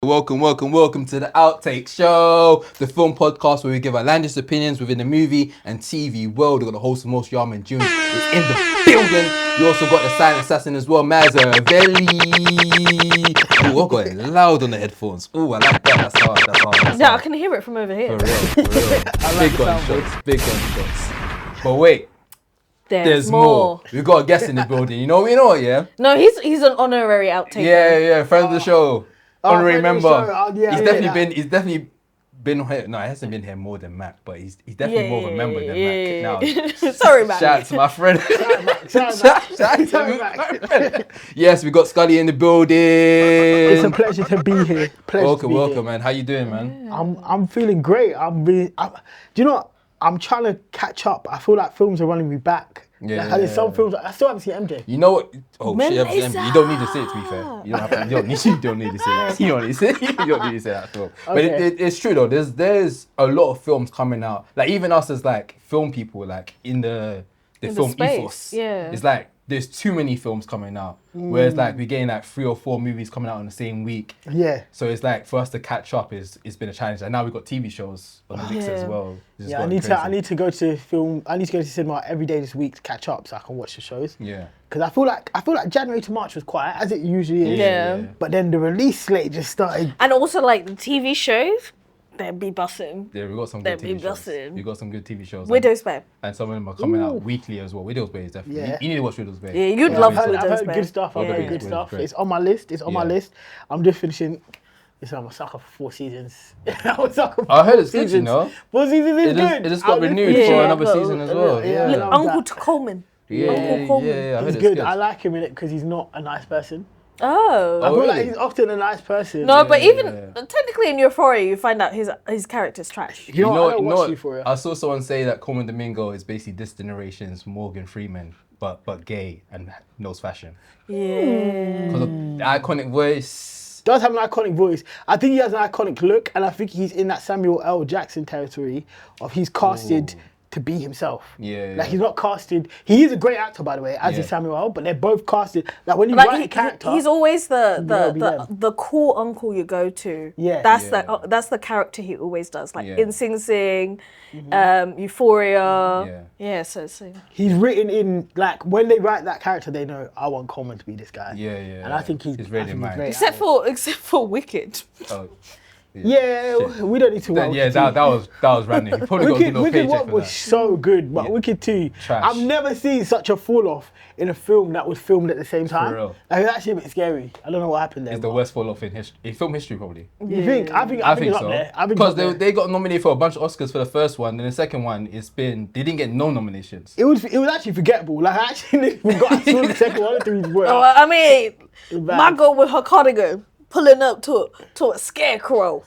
welcome to the Outtake Show, the film podcast where we give our outlandish opinions within the movie and TV world. We've got the host of most, Yarman June, is in the building. We also got the silent assassin as well, Mazavelli. Ooh, I've got it loud on the headphones. Ooh, I like that. That's hard. Yeah, I can hear it from over here. For real. Big gunshots. But wait. There's more. We've got a guest in the building. You know what, yeah? No, he's an honorary outtaker. Yeah, friend of the show. Honorary member. He's definitely been here. No, he hasn't been here more than Mac, but he's definitely more of a member than Mac. Now, sorry, Mac. Shout out to my friend. Shout out, Yes, we got Scully in the building. It's a pleasure to be here. Welcome, man. How you doing, man? Yeah. I'm feeling great. Do you know what? I'm trying to catch up. I feel like films are running me back. Yeah. Like, there's some films I still haven't seen MJ. You know what? Oh shit, you don't need to say it, to be fair. You don't need to say that. You don't need to say that film. But it's true though. There's a lot of films coming out. Like even us as like film people, like in the film ethos. Yeah. It's like there's too many films coming out. Whereas like we're getting like 3 or 4 movies coming out in the same week. Yeah. So it's like for us to catch up it's been a challenge. And now we've got TV shows on the mix as well. Yeah, I need to go to cinema every day this week to catch up so I can watch the shows. Yeah. Because I feel like January to March was quiet, as it usually is. Yeah. But then the release slate just started. And also like the TV shows, they'd be bussing. Yeah, we got some good TV shows. We got some good TV shows. Widow's Bay. And some of them are coming out weekly as well. Widow's Bay is definitely. Yeah. You need to watch Widow's Bay. Yeah, you'd love I've Widow's heard Bay. good stuff. Widow's Bay. It's on my list. I'm just finishing. Listen, I'm a sucker for 4 seasons. I heard it's good, you know. 4 seasons is good. It just got renewed for another season as well. Look, Uncle Colman. Uncle Colman. Yeah, he's good. I like him in it because he's not a nice person. Oh. I feel like he's often a nice person. No, but even technically in Euphoria, you find out his character's trash. You know what? Euphoria. I saw someone say that Colman Domingo is basically this generation's Morgan Freeman, but gay and knows fashion. Yeah. Because of the iconic voice. Does have an iconic voice. I think he has an iconic look, and I think he's in that Samuel L. Jackson territory of he's casted to be himself. Yeah. Like he's not casted. He is a great actor, by the way, as is Samuel L. But they're both casted. Like when you write a character, he's always the cool uncle you go to. Yeah. That's the character he always does. Like in Sing Sing, Euphoria. Yeah. So he's written in like when they write that character, they know I want Colman to be this guy. Yeah. And I think he's really great. Except for Wicked. Oh. Yeah, we don't need to watch. Yeah, that was random. You probably got to get no Wicked paycheck 1 for was that. so good, but Wicked 2, Trash. I've never seen such a fall off in a film that was filmed at the same time. For real. Like, it's actually a bit scary. I don't know what happened there. It's the worst fall off in film history, probably. You think? I think it's so. up there. Because they got nominated for a bunch of Oscars for the first one, then the second one they didn't get no nominations. It was actually forgettable. Like I actually forgot I saw the second one until we were. I mean, my girl with her cardigan pulling up to a scarecrow.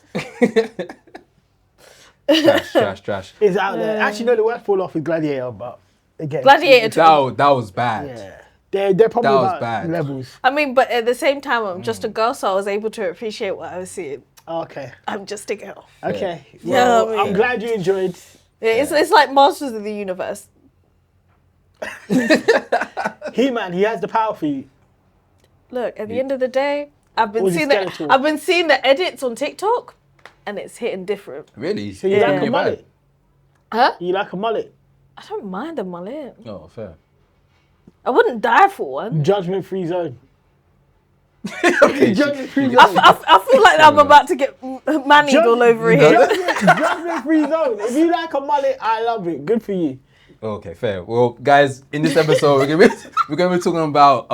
Trash. It's out there. Actually, no, the worst fall off is Gladiator, but again. Gladiator 2. That was bad. Yeah. They're probably about bad. levels. I mean, but at the same time, I'm just a girl, so I was able to appreciate what I was seeing. Okay. I'm just a girl. Okay. Well, I'm glad you enjoyed. It's like Masters of the Universe. He-Man, he has the power for you. Look, at the end of the day, I've been seeing the edits on TikTok, and it's hitting different. Really? So you like a mullet? Huh? You like a mullet? I don't mind a mullet. Oh, fair. I wouldn't die for one. Judgment-free zone. Okay, Judgment-free zone. I feel like I'm about to get manied all over here. Judgment-free zone. If you like a mullet, I love it. Good for you. Okay, fair. Well, guys, in this episode, we're gonna be talking about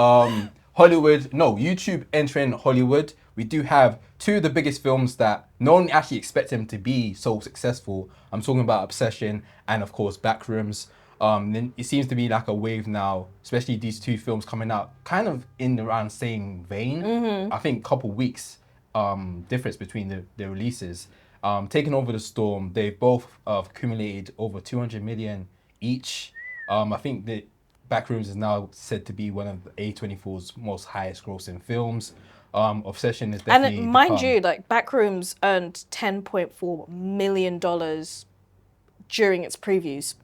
YouTube entering Hollywood. We do have 2 of the biggest films that no one actually expected them to be so successful. I'm talking about Obsession and, of course, Backrooms. Then it seems to be like a wave now, especially these 2 films coming out kind of in around same vein. I think a couple weeks difference between the releases. Taking Over the Storm, they both accumulated over 200 million each. I think that Backrooms is now said to be one of A24's most highest grossing films. Obsession is definitely... And mind you, like Backrooms earned $10.4 million during its previews.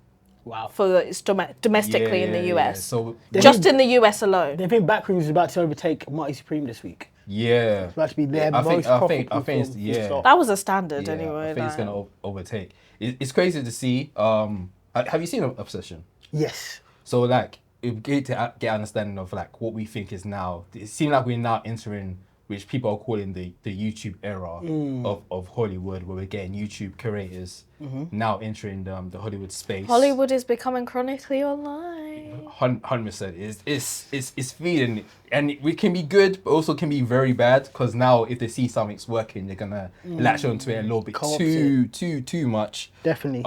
Wow. For its domestically in the US. So just in the US alone. They think Backrooms is about to overtake Marty Supreme this week. Yeah. It's about to be their I most think profitable it's, film, yeah. full stop. That was a standard Yeah, anyway. I think it's like- gonna overtake. It's crazy to see. Have you seen Obsession? Yes. So like, it's great to get understanding of like what we think is now. It seems like we're now entering, which people are calling the YouTube era of Hollywood, where we're getting YouTube curators now entering the Hollywood space. Hollywood is becoming chronically online. 100%. It's feeding it. And we can be good, but also can be very bad, because now if they see something's working, they're gonna latch onto it a little bit Co-opt too much. Definitely.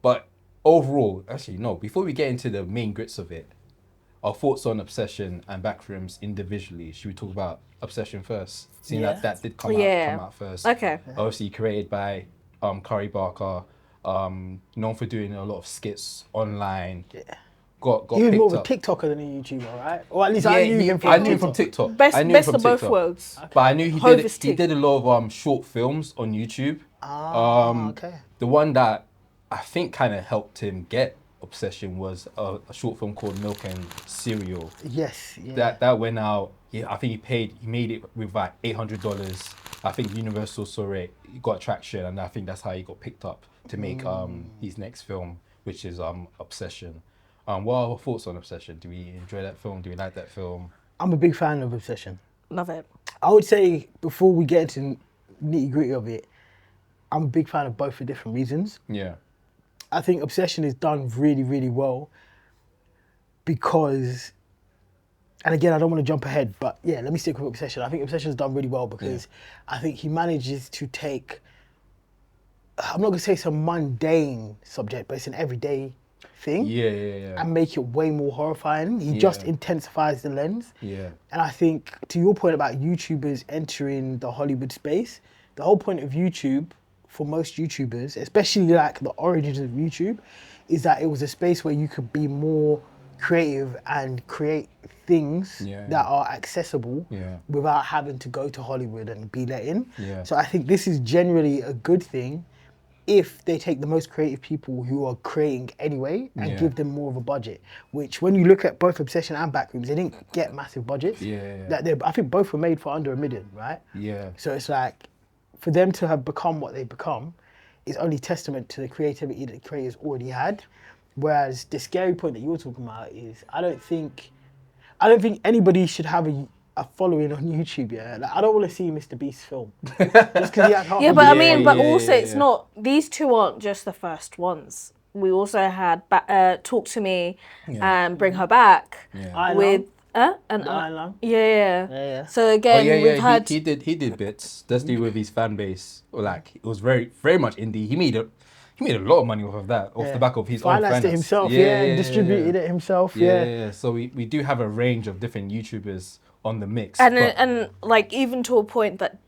But overall, actually no. Before we get into the main grits of it, our thoughts on Obsession and Backrooms individually. Should we talk about Obsession first? Seeing that did come out first. Okay. Obviously created by Curry Barker, known for doing a lot of skits online. Yeah. Got He was picked more of a up. TikToker than a YouTuber, right? Or at least I knew him from I knew him from TikTok. I knew him Best from of both TikTok. worlds. But I knew he Hovis did a lot of short films on YouTube. Okay. The one that I think kind of helped him get Obsession was a short film called Milk and Cereal. Yes. Yeah. That went out. Yeah, I think he made it with like $800. I think Universal saw it, he got traction, and I think that's how he got picked up to make his next film, which is Obsession. What are our thoughts on Obsession? Do we enjoy that film? Do we like that film? I'm a big fan of Obsession. Love it. I would say before we get into nitty gritty of it, I'm a big fan of both for different reasons. Yeah. I think Obsession is done really, really well because, and again, I don't want to jump ahead, but yeah, let me stick with Obsession. I think Obsession is done really well because I think he manages to take, I'm not going to say it's a mundane subject, but it's an everyday thing. Yeah. And make it way more horrifying. He just intensifies the lens. Yeah. And I think, to your point about YouTubers entering the Hollywood space, the whole point of YouTube, for most YouTubers, especially like the origins of YouTube, is that it was a space where you could be more creative and create things that are accessible without having to go to Hollywood and be let in. Yeah. So I think this is generally a good thing if they take the most creative people who are creating anyway and give them more of a budget, which when you look at both Obsession and Backrooms, they didn't get massive budgets. I think both were made for under $1 million, right? Yeah. So it's like, for them to have become what they've become is only testament to the creativity that the creators already had. Whereas the scary point that you're talking about is I don't think anybody should have a following on YouTube. Yeah, like, I don't want to see Mr. Beast's film just because he had half. Yeah, but a it's not. These two aren't just the first ones. We also had Talk to Me and Bring Her Back with. Yeah. So again, we've had he did bits. That's to do with his fan base. Or like it was very much indie. He made a lot of money off of that, off the back of his own financed it himself. And distributed it himself. Yeah. So we do have a range of different YouTubers on the mix. And like even to a point that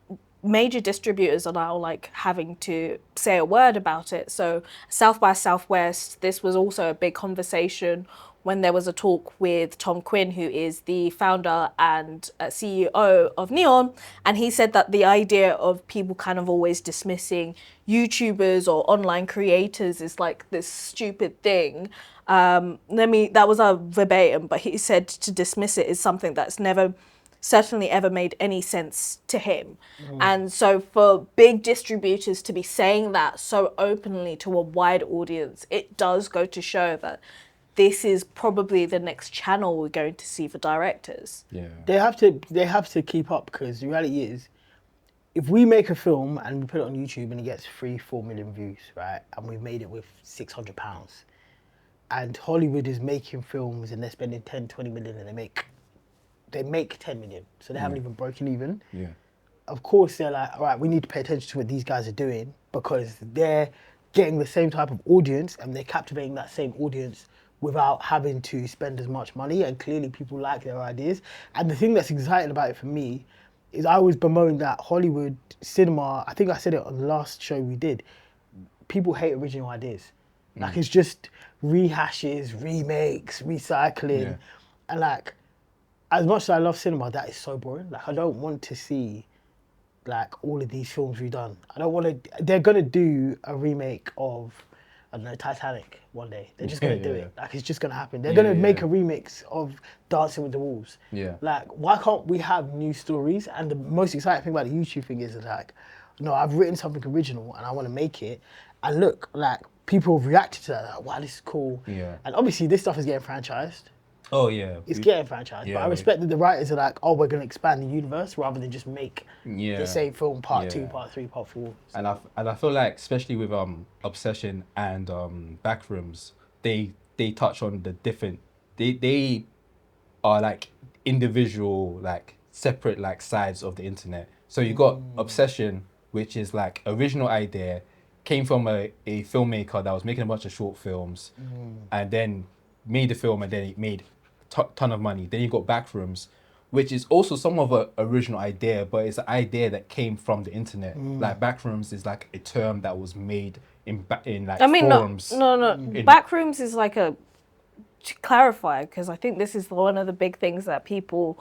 major distributors are now like having to say a word about it. So South by Southwest, this was also a big conversation when there was a talk with Tom Quinn, who is the founder and CEO of Neon, and he said that the idea of people kind of always dismissing YouTubers or online creators is like this stupid thing. That was a verbatim, but he said to dismiss it is something that's never certainly ever made any sense to him. And so for big distributors to be saying that so openly to a wide audience, it does go to show that this is probably the next channel we're going to see for directors. Yeah. They have to keep up, because the reality is, if we make a film and we put it on YouTube and it gets 3-4 million views, right, and we've made it with £600, and Hollywood is making films and they're spending 10-20 million and they make 10 million, so they haven't even broken even. Yeah. Of course they're like, all right, we need to pay attention to what these guys are doing, because they're getting the same type of audience and they're captivating that same audience without having to spend as much money, and clearly people like their ideas. And the thing that's exciting about it for me is I always bemoan that Hollywood cinema, I think I said it on the last show we did, people hate original ideas. Like it's just rehashes, remakes, recycling. And like, as much as I love cinema, that is so boring. Like I don't want to see like all of these films redone. I don't want to, they're gonna do a remake of I don't know, Titanic one day. They're just gonna do it. Like it's just gonna happen. They're Yeah, gonna make yeah. a remix of Dancing with the Wolves. Yeah. Like why can't we have new stories? And the most exciting thing about the YouTube thing is like, no, I've written something original and I want to make it. And look, like people have reacted to that. Like, wow, this is cool. Yeah. And obviously this stuff is getting franchised. Oh yeah. It's getting franchised. But I respect that the writers are like, oh, we're gonna expand the universe rather than just make the same film part 2, part 3, part 4. And I feel like especially with Obsession and Backrooms, they touch on the different they are like individual like separate like sides of the internet. So you got Obsession, which is like original idea, came from a filmmaker that was making a bunch of short films and then made the film and then it made ton of money. Then you got Backrooms, which is also some of an original idea, but it's an idea that came from the internet. Like Backrooms is like a term that was made in like forums. No. Backrooms is like to clarify, because I think this is one of the big things that people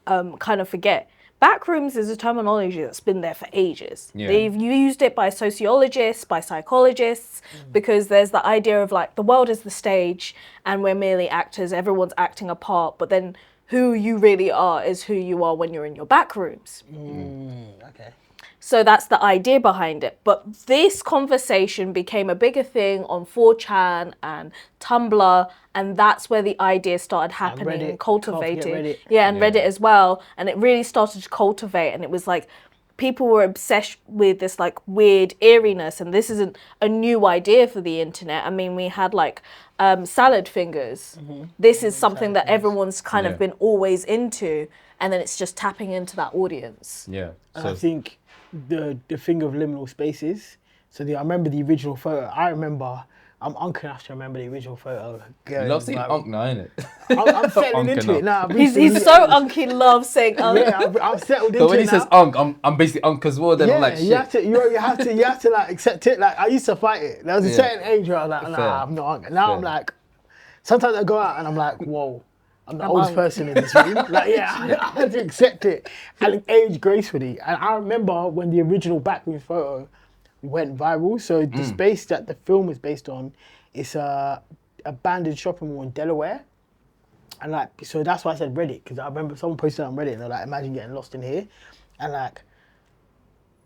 kind of forget. Backrooms is a terminology that's been there for ages. Yeah. They've used it by sociologists, by psychologists, because there's the idea of like the world is the stage and we're merely actors, everyone's acting a part, but then who you really are is who you are when you're in your back rooms. Okay. So that's the idea behind it. But this conversation became a bigger thing on 4chan and Tumblr, and that's where the idea started happening and cultivating. Reddit. Yeah, and Reddit as well. And it really started to cultivate, and it was like people were obsessed with this like weird eeriness, and this isn't a new idea for the internet. I mean, we had like salad fingers. This is something that everyone's kind of been always into, and then it's just tapping into that audience. Yeah. And I think the thing of liminal spaces. So I remember the original photo. I'm unk enough to remember the original photo. You love saying unk now, innit? I'm settling into it now. He's so unk, he loves saying unk. Yeah, I've settled into it. So when he says unk, I'm basically unk as well. Then I'm like, shit. You have to like accept it. Like I used to fight it. There was a certain age where I was like, nah, I'm not unk. And now I'm like, sometimes I go out and I'm like, whoa. I'm the oldest person in this room. Like, yeah, I had to accept it and age gracefully. And I remember when the original Backrooms photo went viral. So the space that the film is based on is a abandoned shopping mall in Delaware. And like, so that's why I said Reddit, because I remember someone posted on Reddit and they're like, imagine getting lost in here. And like,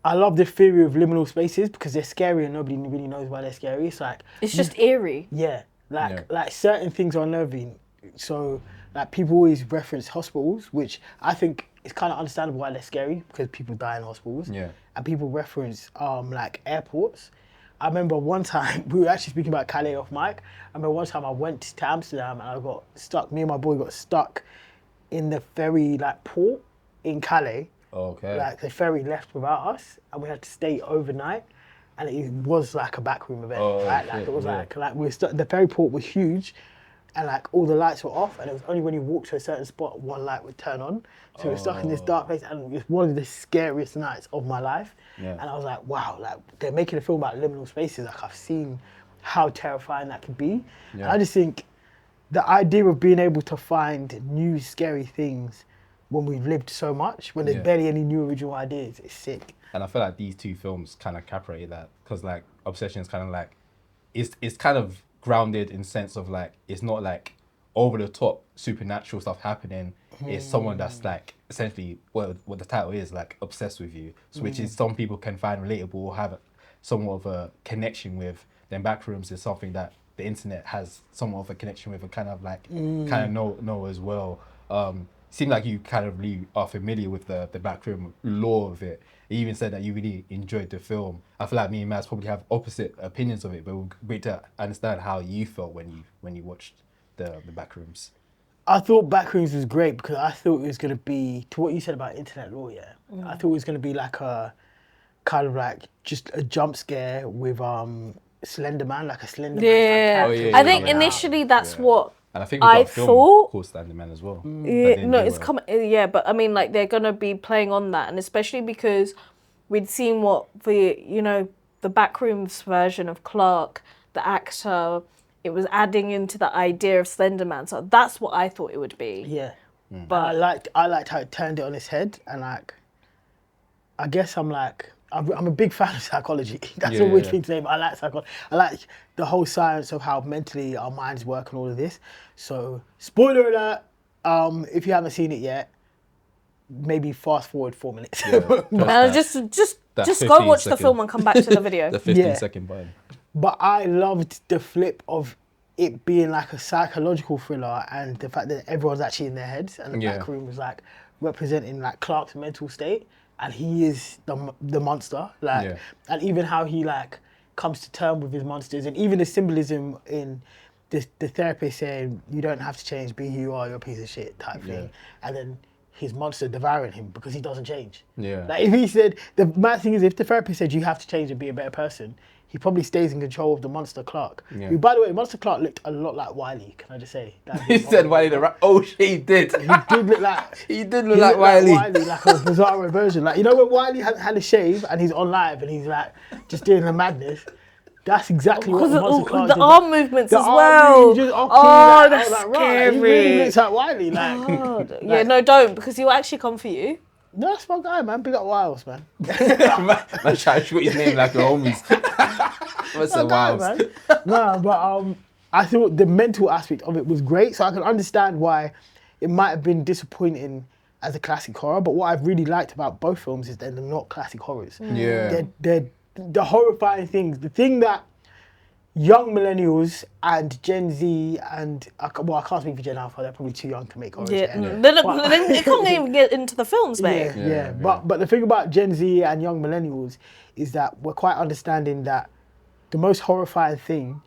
I love the theory of liminal spaces because they're scary and nobody really knows why they're scary. It's like, it's just eerie. Yeah, like certain things are unnerving. So like people always reference hospitals, which I think is kind of understandable why they're scary because people die in hospitals. Yeah. And people reference like airports. I remember one time, we were actually speaking about Calais off mic. I remember one time I went to Amsterdam and I got stuck, me and my boy got stuck in the ferry like port in Calais. Okay. Like the ferry left without us and we had to stay overnight. And it was like a backroom event, right? Like it was like we were the ferry port was huge. And like all the lights were off, and it was only when you walked to a certain spot one light would turn on. So we were stuck in this dark place, and it was one of the scariest nights of my life. Yeah. And I was like, wow, like they're making a film about liminal spaces. Like I've seen how terrifying that could be. Yeah. And I just think the idea of being able to find new scary things when we've lived so much, when there's barely any new original ideas, is sick. And I feel like these two films kind of capture that, because like Obsession is kind of like, it's kind of grounded in sense of like, it's not like over the top supernatural stuff happening. It's someone that's like essentially what the title is, like obsessed with you, so which is some people can find relatable or have somewhat of a connection with. Then Backrooms is something that the internet has somewhat of a connection with and kind of like kind of know as well. Seemed like you kind of really are familiar with the backroom lore of it. You even said that you really enjoyed the film. I feel like me and Mads probably have opposite opinions of it, but it would be great to understand how you felt when you watched the Backrooms. I thought Backrooms was great because I thought it was going to be, to what you said about internet lore, I thought it was going to be like a, kind of like just a jump scare with Slender Man, like a Slender Man. I think initially that's what and I think we've got a film called Slender Man as well. It's coming. Yeah, but I mean, like they're gonna be playing on that, and especially because we'd seen what the Backrooms version of Clark, the actor, it was adding into the idea of Slender Man. So that's what I thought it would be. Yeah, but I liked how it turned it on its head, and like, I guess I'm like I'm a big fan of psychology. That's Yeah, a weird yeah. thing to say, but I like psychology. I like the whole science of how mentally our minds work and all of this. So, spoiler alert, if you haven't seen it yet, maybe fast forward 4 minutes. Yeah, Just that go 15 watch the second. film and come back to the video. The 15 Yeah. second button. But I loved the flip of it being like a psychological thriller and the fact that everyone's actually in their heads and the Yeah. back room was like representing like Clark's mental state and he is the monster. Like, Yeah. and even how he like comes to terms with his monsters and even the symbolism in the therapist saying you don't have to change, be who you are, you're a piece of shit type thing. And then his monster devouring him because he doesn't change. Yeah. Like if he said, the mad thing is if the therapist said you have to change and be a better person, he probably stays in control of the monster Clark. Yeah. Who, by the way, monster Clark looked a lot like Wiley, can I just say? He said Wiley the rat. Oh shit, he did. He did look like... He did look like Wiley. Like a bizarre version. Like, you know when Wiley had a shave and he's on live and he's like just doing the madness? That's exactly what Because monster Clark the did. arm movements The as arm well. movement, just up, Oh, like, that's I was like, scary. right, he really looks like Wiley. Like, God. Yeah, no, don't, because he'll actually come for you. no, that's my guy, man. Big up Wiles, man. Man trying to shoot his name like your homies. What's the Guy, wild? man. No, but I thought the mental aspect of it was great, so I can understand why it might have been disappointing as a classic horror. But what I've really liked about both films is that they're not classic horrors. Yeah. They're the horrifying things. The thing that young millennials and Gen Z and I can't speak for Gen Alpha. They're probably too young to make horrors. Yeah, yet. they can't even get into the films, mate. Yeah. But the thing about Gen Z and young millennials is that we're quite understanding that the most horrifying thing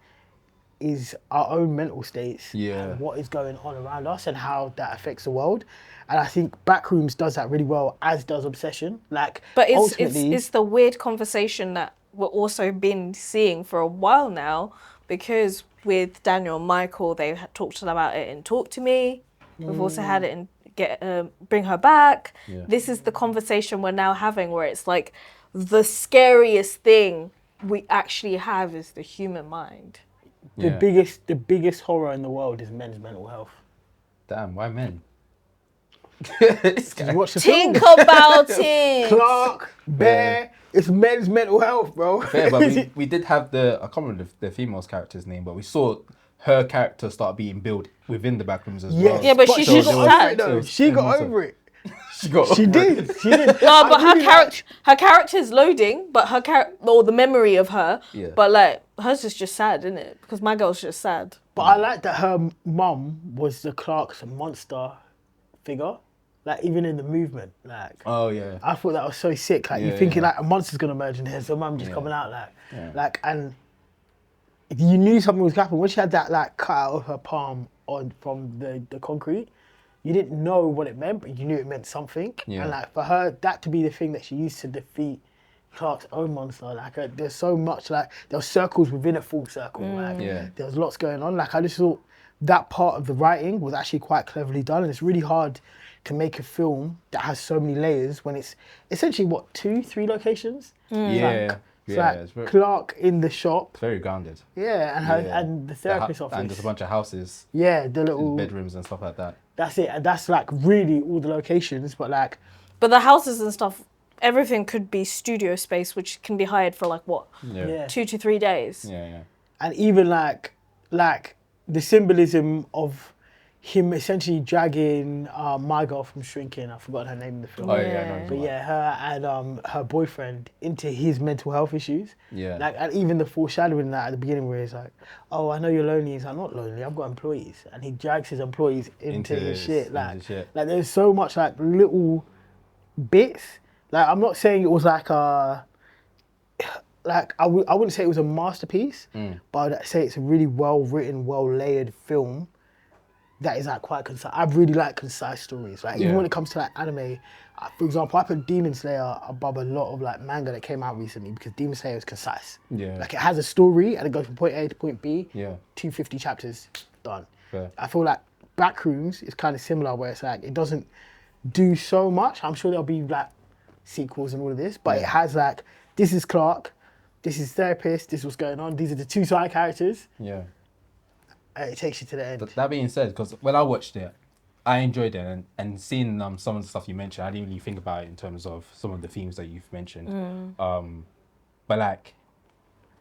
is our own mental states and what is going on around us and how that affects the world. And I think Backrooms does that really well, as does Obsession. Like, But ultimately, it's the weird conversation that we're also been seeing for a while now, because with Daniel and Michael, they talked about it in Talk to Me. We've also had it in Bring Her Back. Yeah. This is the conversation we're now having, where it's like the scariest thing we actually have is the human mind. the biggest horror in the world is men's mental health. Damn, why men? Did you watch the film? Think about it. Clark, Bear, it's men's mental health, bro. Yeah, but we did have I can't remember the female's character's name, but we saw her character start being built within the Backrooms as well. Yeah, but she got got over sad. it though. She got over it. She got She over did. it. She did. No, but I really her character's loading, but her character, or the memory of her, Yeah. but like hers is just sad, isn't it? Because my girl's just sad. But I like that her mum was the Clark's monster figure. Like even in the movement, like Oh yeah. I thought that was so sick. Like you're Yeah, thinking yeah. like a monster's gonna emerge in here, so mum just Yeah. coming out Yeah. like and you knew something was happening when she had that like cut out of her palm from the concrete. You didn't know what it meant, but you knew it meant something. Yeah. And like for her, that to be the thing that she used to defeat Clark's own monster. Like there's so much like there were circles within a full circle. Like Yeah. there was lots going on. Like I just thought that part of the writing was actually quite cleverly done, and it's really hard to make a film that has so many layers when it's essentially what 2-3 locations. Yeah. It's Yeah. like It's very, Clark in the shop. very grounded. Yeah, and her Yeah. and the therapist office. And just a bunch of houses, Yeah, the little bedrooms and stuff like that. that's it. And that's like really all the locations, but like But the houses and stuff, everything could be studio space, which can be hired for like what, Yeah. 2 to 3 days. Yeah. and even like the symbolism of him essentially dragging my girl from Shrinking, I forgot her name in the film. Oh yeah. I know But what. yeah, her and her boyfriend into his mental health issues. Yeah. Like, and even the foreshadowing that at the beginning where he's like, "Oh, I know you're lonely." He's like, "I'm not lonely. I've got employees," and he drags his employees into his shit. Like, shit. like there's so much like little bits. Like, I'm not saying it was like a. Like I wouldn't say it was a masterpiece, but I'd say it's a really well written, well layered film. That is like quite concise. I really like concise stories. Like even Yeah. when it comes to like anime, for example, I put Demon Slayer above a lot of like manga that came out recently because Demon Slayer is concise. Yeah. Like it has a story and it goes from point A to point B. Yeah. 250 chapters, done. Fair. I feel like Backrooms is kind of similar where it's like it doesn't do so much. I'm sure there'll be like sequels and all of this, but it has like this is Clark, this is therapist, this is what's going on. These are the two side characters. Yeah. And it takes you to the end. That being said, because when I watched it, I enjoyed it, and seeing some of the stuff you mentioned, I didn't really think about it in terms of some of the themes that you've mentioned. But like,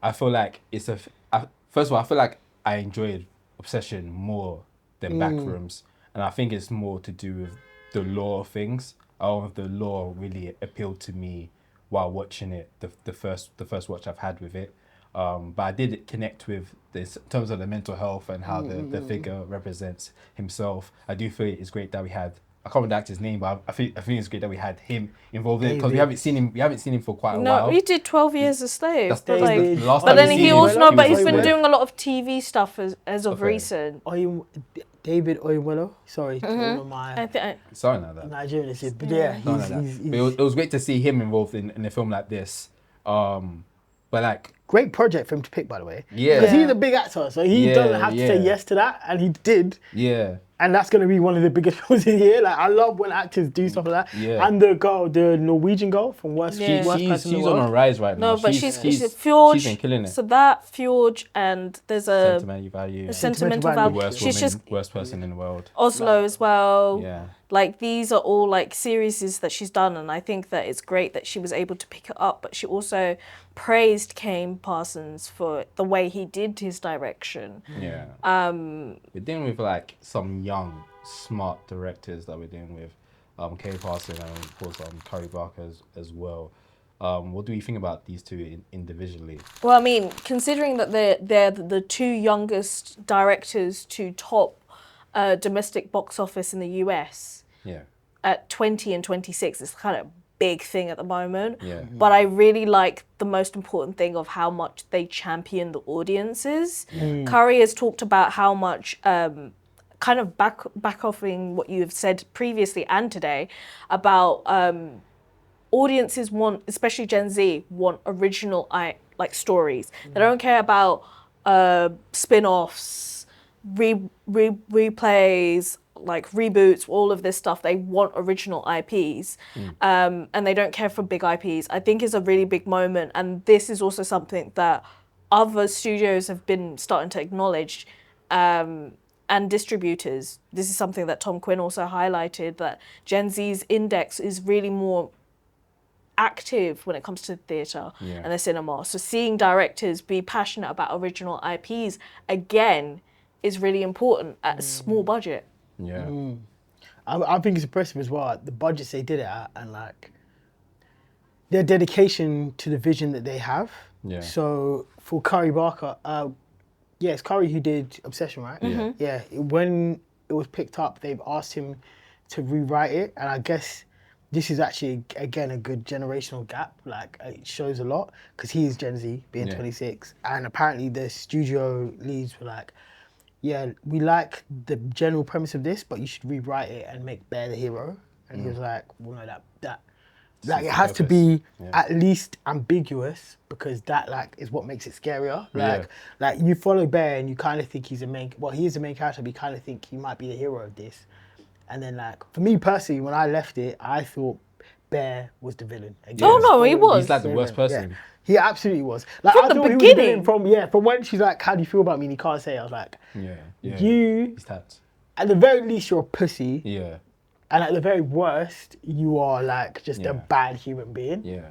I feel like first of all, I feel like I enjoyed Obsession more than Backrooms, and I think it's more to do with the lore of things. The lore really appealed to me while watching it. The first watch I've had with it. But I did connect with this in terms of the mental health and how the figure represents himself. I do feel it's great that we had, I can't remember the actor's name, but I think it's great that we had him involved in it, because we haven't seen him for quite a while. No, he did 12 Years a Slave. That's But the last but time then we he seen also him, but he he's was been with- doing a lot of TV stuff as of Okay. recent. David Oyewelo. Sorry to all of I my think Something like that. Nigerian listeners, but yeah, Something like that. he's But it was great to see him involved in a film like this. But like, great project for him to pick, by the way. Yeah. Because he's a big actor, so he Yeah, doesn't have to say yeah. yes to that, and he did. yeah, And that's going to be one of the biggest films in here. Like, I love when actors do stuff like that. Yeah. And the girl, the Norwegian girl from Worst, Yeah. Worst she's Person in the on World. a rise right now. no, but she's Fjord. She's been killing it. So that Fjord, and there's a Sentimental value. sentimental Sentimental value. Value. Worst She's woman, just worst person in the world. Oslo as well. Yeah. Like, these are all like series that she's done, and I think that it's great that she was able to pick it up. But she also praised Kane Parsons for the way he did his direction. Yeah. We're dealing with like some young, smart directors that we're dealing with. Kay Parson and of course Curry Barker as well. What do you think about these two individually? Well, I mean, considering that they're the two youngest directors to top domestic box office in the US Yeah. at 20 and 26, it's kind of big thing at the moment. Yeah. But I really like the most important thing of how much they champion the audiences. Curry has talked about how much kind of back offing what you've said previously and today about audiences want, especially Gen Z, want original like stories. They don't care about spin-offs, replays, like reboots, all of this stuff. They want original IPs, and they don't care for big IPs. I think is a really big moment, and this is also something that other studios have been starting to acknowledge. And distributors. This is something that Tom Quinn also highlighted, that Gen Z's index is really more active when it comes to theatre and the cinema. So seeing directors be passionate about original IPs again is really important at a small budget. Yeah. I think it's impressive as well, the budgets they did it at, and like their dedication to the vision that they have. Yeah. So for Curry Barker, yeah, it's Curry who did Obsession, right? Yeah. Yeah. When it was picked up, they've asked him to rewrite it, and I guess this is actually again a good generational gap. Like, it shows a lot because he is Gen Z, being 26, and apparently the studio leads were like, "Yeah, we like the general premise of this, but you should rewrite it and make Bear the hero." And he was like, "Well, no, that like it has to be at least ambiguous, because that like is what makes it scarier. Like you follow Bear and you kind of think he's he is the main character, but you kind of think he might be the hero of this. And then like for me personally, when I left it, I thought Bear was the villain. Again. Oh no, he was. He's like the worst person. Yeah. He absolutely was. Like From I the thought he was beginning. the villain from when she's like, "How do you feel about me?" and he can't say it. I was like, Yeah. you He's tapped. at the very least you're a pussy. Yeah. And at the very worst, you are like just a bad human being. Yeah.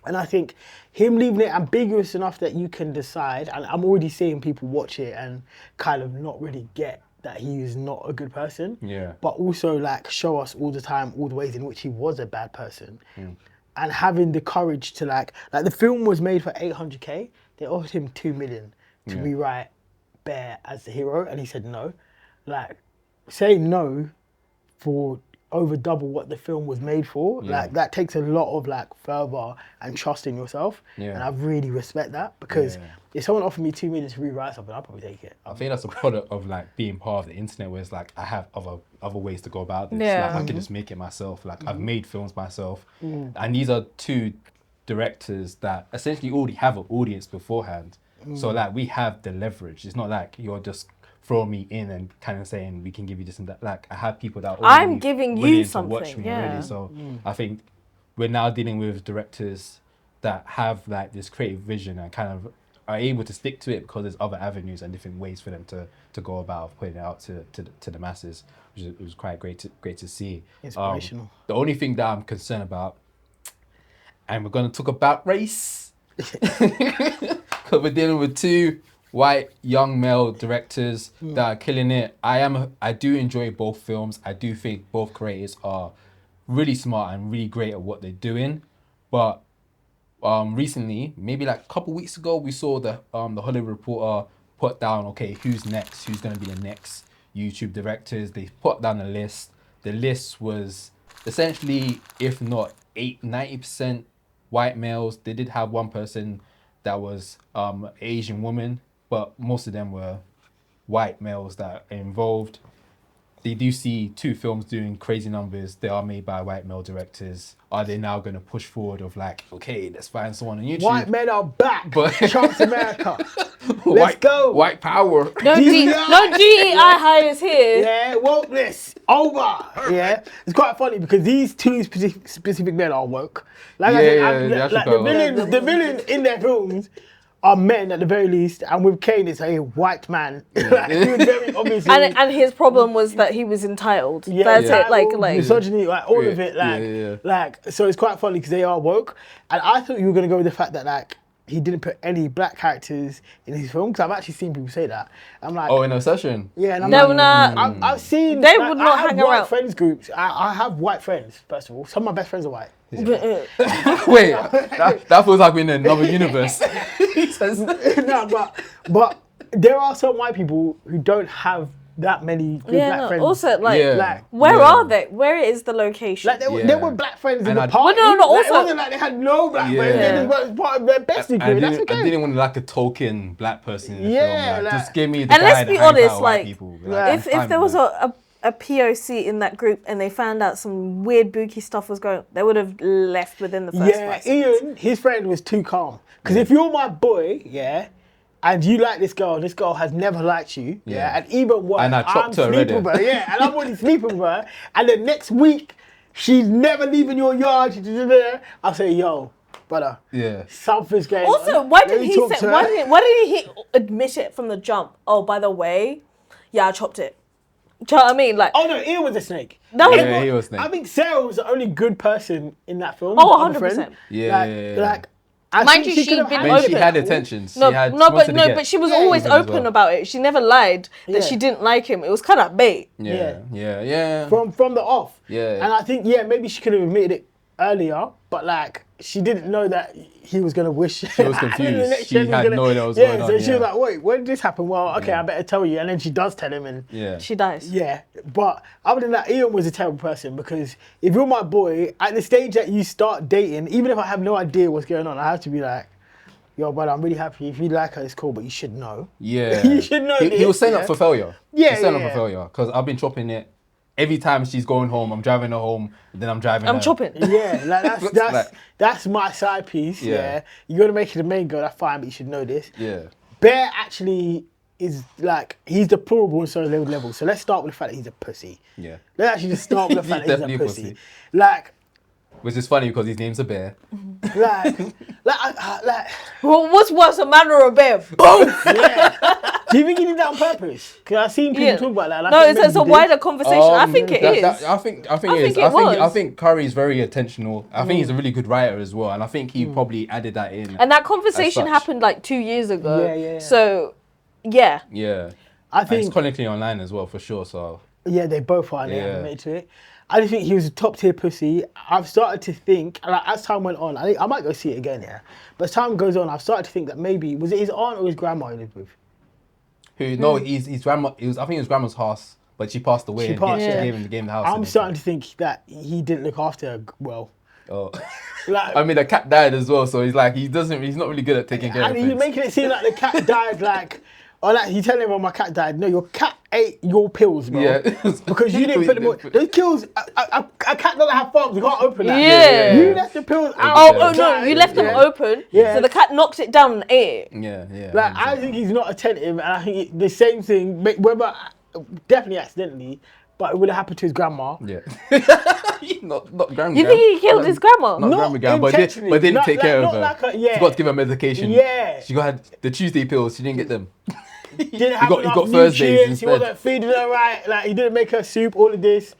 And I think him leaving it ambiguous enough that you can decide, and I'm already seeing people watch it and kind of not really get that he is not a good person. Yeah. But also like show us all the time, all the ways in which he was a bad person. And having the courage to like the film was made for 800K. They offered him 2 million to rewrite Bear as the hero, and he said no. Like, saying no for over double what the film was made for, like that takes a lot of like fervor and trust in yourself. And I really respect that, because if someone offered me 2 million to rewrite something, I'd probably take it. I think that's a product of like being part of the internet, where it's like I have other ways to go about this. Yeah. Like I can just make it myself. Like I've made films myself, and these are two directors that essentially already have an audience beforehand. So like we have the leverage. It's not like you're just throw me in and kind of saying we can give you this and that. Like I have people that are I'm giving you willing to something, watch me yeah. already. So I think we're now dealing with directors that have like this creative vision and kind of are able to stick to it because there's other avenues and different ways for them to go about putting it out to the masses, which it was quite great to see. Inspirational. The only thing that I'm concerned about, and we're going to talk about race, because we're dealing with two white young male directors that are killing it. I do enjoy both films. I do think both creators are really smart and really great at what they're doing. But recently, maybe like a couple weeks ago, we saw the Hollywood Reporter put down, okay, who's next? Who's going to be the next YouTube directors? They put down a list. The list was essentially, if not 90% white males. They did have one person that was an Asian woman, but most of them were white males that are involved. They do see two films doing crazy numbers. They are made by white male directors. Are they now going to push forward of like, okay, let's find someone on YouTube? White men are back. But- Chance America. Let's go. White power. No GEI hires here. Yeah, wokeness over. Yeah, it's quite funny because these two specific men are woke. Like I said, like the villains in their films are men at the very least, and with Kane it's a white man. Like, he was very obviously. And his problem was that he was entitled. Yeah, That's it. Like misogyny, like all of it. Like so it's quite funny because they are woke. And I thought you were gonna go with the fact that like he didn't put any black characters in his film, because I've actually seen people say that. I'm like, oh, in Obsession. yeah, and I'm No, like, no. I've seen. They like, would not I have hang white around. friends groups. I have white friends. First of all, some of my best friends are white. Wait, that feels like we're in another universe. He says, No, but there are some white people who don't have that many good black friends. Also, like, Yeah. like, where Yeah. are they? Where is the location? like there were black friends in And the I- party. Well, no, Like, also- it wasn't like they had no black friends. Yeah. They just were part of their bestie I group. That's didn't, okay. I didn't want like a token black person in the Yeah, film. Like, like- just give me the And guy let's that be hangs out honest, with white like, people. if there was a POC in that group and they found out some weird booky stuff was going, they would have left within the first 5 seconds. Ian, his friend was too calm. Because if you're my boy, and you like this girl has never liked you, and even worse, And I chopped her already. sleeping with her, and I'm already sleeping with her, and the next week, she's never leaving your yard, I'll say, yo, brother, something's going on. Also, why Let did me he talk say, to her. why did he admit it from the jump? Oh, by the way, yeah, I chopped it. Do you know what I mean? Like, Oh no, Ian was a snake. that was Yeah, he was snake. I think Sarah was the only good person in that film. Oh, the other 100%. friend. Yeah. Like, I Mind think you, she could have she'd been had When she open. had attentions, no, she had, no, she wanted to but get she was Yeah, always even as open well. about it. She never lied that Yeah. she didn't like him. It was kind of bait. Yeah. from the off. Yeah. And I think maybe she could have admitted it earlier, but like she didn't know that he was gonna wish. She was confused. She had no idea what was going on, So she yeah. was like, "Wait, when did this happen?" Well, okay, I better tell you. And then she does tell him, and She dies. But other than that, Ian was a terrible person, because if you're my boy, at the stage that you start dating, even if I have no idea what's going on, I have to be like, yo, brother, I'm really happy. If you like her, it's cool, but you should know. Yeah. You should know He this, was setting yeah. up for failure. Yeah, He's setting up yeah, for failure, because I've been chopping it. Every time she's going home, I'm driving her home, then I'm driving her. I'm chopping. Yeah, like that's Like- that's my side piece. Yeah. Yeah, you gotta make it the main girl. That's fine, but you should know this. Yeah. Bear actually is like, he's deplorable on so many levels. So let's start with the fact that he's a pussy. Yeah. Let's actually just start with the He's fact that he's definitely a a pussy. pussy. Like, Which is funny because his name's a bear. like, Well, what's worse, a man or a bear? Boom! yeah. Do you think he did that on purpose? Because I've seen people talk about that. And I No, think it's a maybe he wider conversation. I think it is. I think it is. it was. I think Curry's very intentional. I think he's a really good writer as well, and I think he probably added that in. And that conversation such. happened like 2 years ago. Yeah. So, yeah. Yeah. I And it's think, chronically online as well, for sure. So yeah, they both are. They Yeah. haven't made to it. I just think he was a top tier pussy. I've started to think, like, as time went on, I think I might go see it again, But as time goes on, I've started to think that maybe, was it his aunt or his grandma he lived with? who? No, his grandma. It was. I think it was grandma's house, but she passed away. She and passed, she yeah. gave him the house. I'm and starting to think that he didn't look after her well. Oh. Like, I mean, the cat died as well, so he's like, he's not really good at taking care of and he's things. making it seem like the cat died, like, or like he's telling everyone my cat died. No, your cat ate your pills, bro. Yeah. Because you didn't put them on. Those pills, a cat doesn't have thumbs. You can't open that. Yeah. You left the pills out. Oh no, you left them open. Yeah. So the cat knocked it down and ate it. Yeah. Like, I think he's not attentive, and I think the same thing, whether definitely accidentally, but it would have happened to his grandma. Yeah. not grandma. You think he killed his grandma? Not grandma, but didn't Not take like- care of not her. like a- yeah. She got to give her medication. Yeah. She had the Tuesday pills. She didn't get them. Didn't have he enough got Thursdays nutrients, he instead. wasn't feeding her right, like he didn't make her soup, all of this.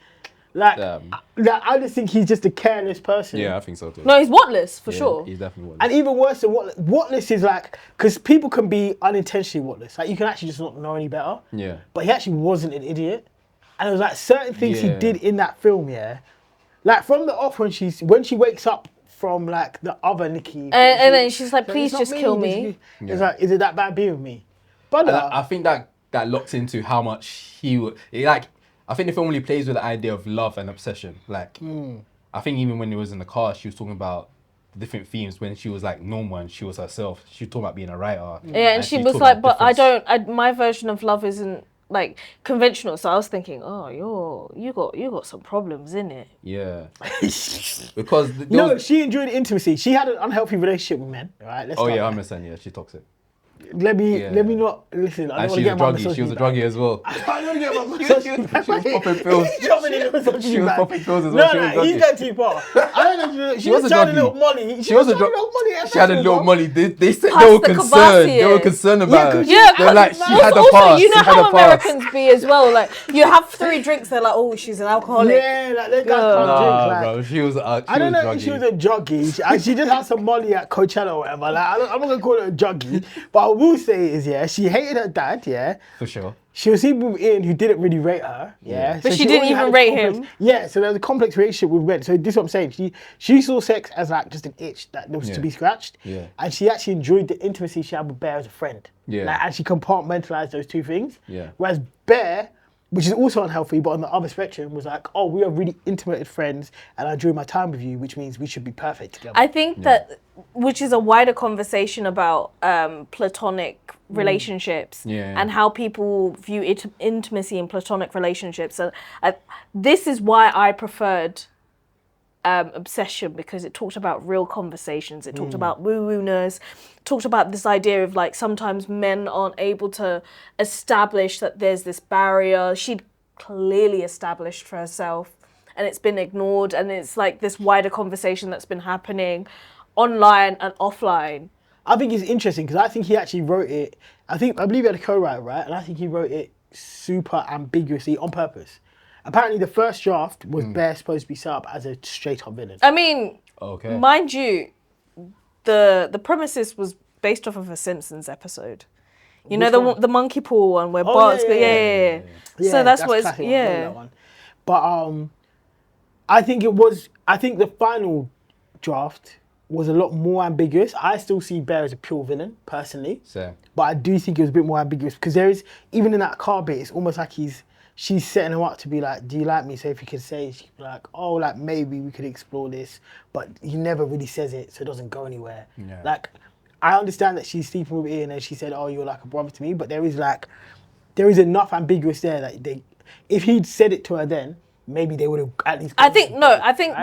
Like, I just think he's just a careless person. Yeah, I think so too. No, he's whatless for Yeah, sure. He's definitely And even worse than whatless is like, because people can be unintentionally whatless. Like you can actually just not know any better. Yeah. But he actually wasn't an idiot. And it was like certain things he Yeah. did in that film, yeah. Like from the off when she wakes up from like the other Nikki. And then she's like, so please it's not just kill me. It's like, is it that bad being with me? But And I think that locks into how much he would like. I think the film really plays with the idea of love and obsession. Like, I think even when it was in the car, she was talking about different themes when she was like normal and she was herself. She was talking about being a writer. Yeah, and she was talking like, about but difference. my version of love isn't like conventional. So I was thinking, oh, you got some problems in it. Yeah. Because no, she enjoyed intimacy. She had an unhealthy relationship with men. Right? Let's start there. 100%. Yeah, she's toxic. Let me not listen. I And don't want to she's a get my druggie. She was a misogyny back. druggie as well. I don't want to get my misogyny back. She was popping pills. He's dropping in the misogyny She was back. popping pills as well. She was No, he's druggie. going too far. I don't know. She was was a trying a druggie. little Molly. She was a trying little Molly. She had a little money. They said Past they were the concerned. They were Cavassier. concerned about her. Yeah, They're like, she also, had a past. you know She had how a past. Americans be as well. Like you have 3 drinks, they're like, oh, she's an alcoholic. Yeah, like they can't drink. Nah, Like, bro. She was. I don't know if she was a juggie. She just had some Molly at Coachella or whatever. Like, I'm not gonna call her a juggie, but I will say is she hated her dad. Yeah, For sure. she was even with Ian, who didn't really rate her. Yeah, But so she didn't already had even a rate complex- him. Yeah, so there was a complex relationship with men. So this is what I'm saying. She saw sex as like just an itch that was to be scratched. Yeah. And she actually enjoyed the intimacy she had with Bear as a friend. Yeah. Like actually compartmentalized those two things. Yeah. Whereas Bear, which is also unhealthy, but on the other spectrum, was like, oh, we are really intimate friends, and I enjoy my time with you, which means we should be perfect together. I think that, which is a wider conversation about platonic relationships Yeah. and how people view intimacy in platonic relationships. So this is why I preferred Obsession, because it talked about real conversations. It talked about woo-woo-ness, talked about this idea of like sometimes men aren't able to establish that there's this barrier. She'd clearly established for herself and it's been ignored, and it's like this wider conversation that's been happening online and offline. I think it's interesting because I think he actually wrote it. I believe he had a co-writer, right? And I think he wrote it super ambiguously on purpose. Apparently, the first draft was Bear supposed to be set up as a straight-up villain. I mean, Okay. mind you, the premises was based off of a Simpsons episode. You know, the monkey paw one where Bart's yeah. So that's what it's classic one. I know that one. But I think the final draft was a lot more ambiguous. I still see Bear as a pure villain, personally. Same. But I do think it was a bit more ambiguous because there is, even in that car bit, it's almost like she's setting him up to be like, do you like me? So if he could say, she'd be like, oh, like maybe we could explore this. But he never really says it, so it doesn't go anywhere. Yeah. Like, I understand that she's sleeping with Ian and she said, oh, you're like a brother to me. But there is enough ambiguous there that if he'd said it to her then, maybe they would have at least... I think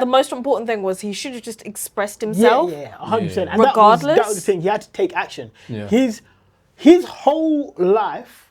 the most important thing was he should have just expressed himself. Yeah, 100%. Yeah. And Regardless. that was the thing. He had to take action. Yeah. His whole life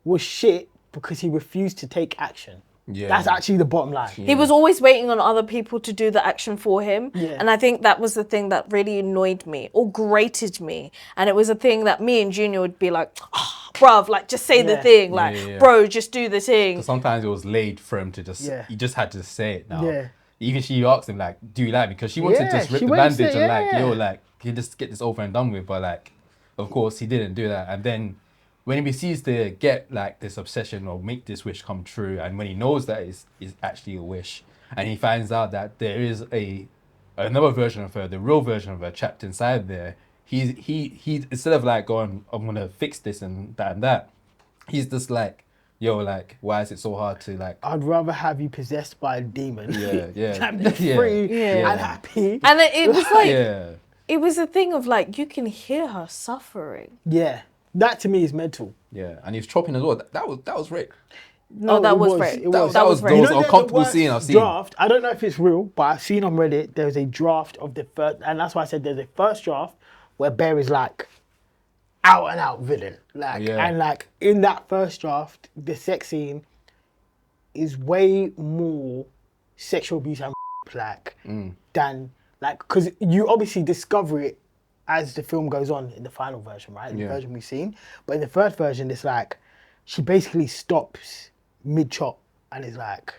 was shit because he refused to take action. Yeah. That's actually the bottom line. He was always waiting on other people to do the action for him. Yeah. And I think that was the thing that really annoyed me or grated me. And it was a thing that me and Junior would be like, oh, bruv, like just say the thing. Like, bro, just do the thing. Sometimes it was laid for him to just, he just had to say it now. Yeah. Even she asked him, like, do you like me? Because she wanted to just rip she the went to bandage say, and like, yeah. yo, like, can you just get this over and done with? But like, of course, he didn't do that. And then when he sees to get like this obsession or make this wish come true, and when he knows that it's actually a wish, and he finds out that there is another version of her, the real version of her trapped inside there, he instead of like going, I'm gonna fix this and that, he's just like, yo, like, why is it so hard to like... I'd rather have you possessed by a demon Yeah. than be free and happy. And it was like, Yeah. it was a thing of like, you can hear her suffering. Yeah. That to me is mental. Yeah, and he was chopping as well. That was rape. No, that was rape. It was. That was rape. the most there's uncomfortable worst scene I've seen. Draft. I don't know if it's real, but I've seen on Reddit there's a draft of the first, and that's why I said there's a first draft where Bear is like out and out villain, like, and like in that first draft, the sex scene is way more sexual abuse and like than like, because you obviously discover it as the film goes on in the final version, right? The version we've seen. But in the first version, it's like she basically stops mid-chop and is like,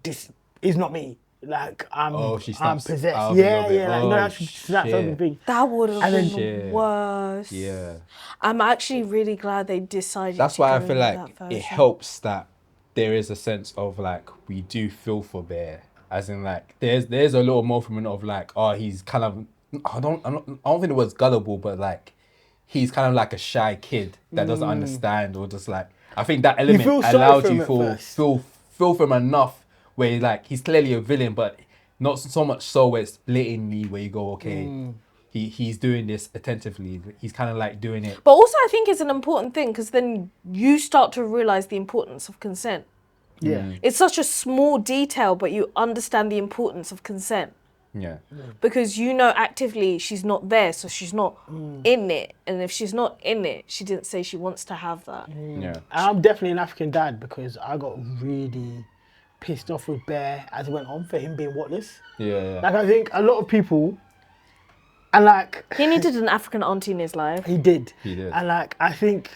this is not me. Like, I'm possessed. Yeah, like, you know how she snaps everything. That would have been Shit. worse. Yeah. I'm actually really glad they decided That's to why I go feel with like that it version. helps that there is a sense of like we do feel for Bear, as in like there's a little moment of like, oh, he's kind of I don't think it was gullible, but like he's kind of like a shy kid that doesn't understand, or just like I think that element feel sorry allowed for him you at to first. feel for him enough where like he's clearly a villain, but not so much so where it's blatantly where you go, okay, he's doing this attentively. He's kind of like doing it. But also, I think it's an important thing because then you start to realize the importance of consent. Yeah. It's such a small detail, but you understand the importance of consent. Yeah. Because you know actively she's not there, so she's not in it. And if she's not in it, she didn't say she wants to have that. Yeah. I'm definitely an African dad because I got really pissed off with Bear as it went on for him being whatless. Yeah. Like, I think a lot of people, and like, He needed an African auntie in his life. he did. He did. And like, I think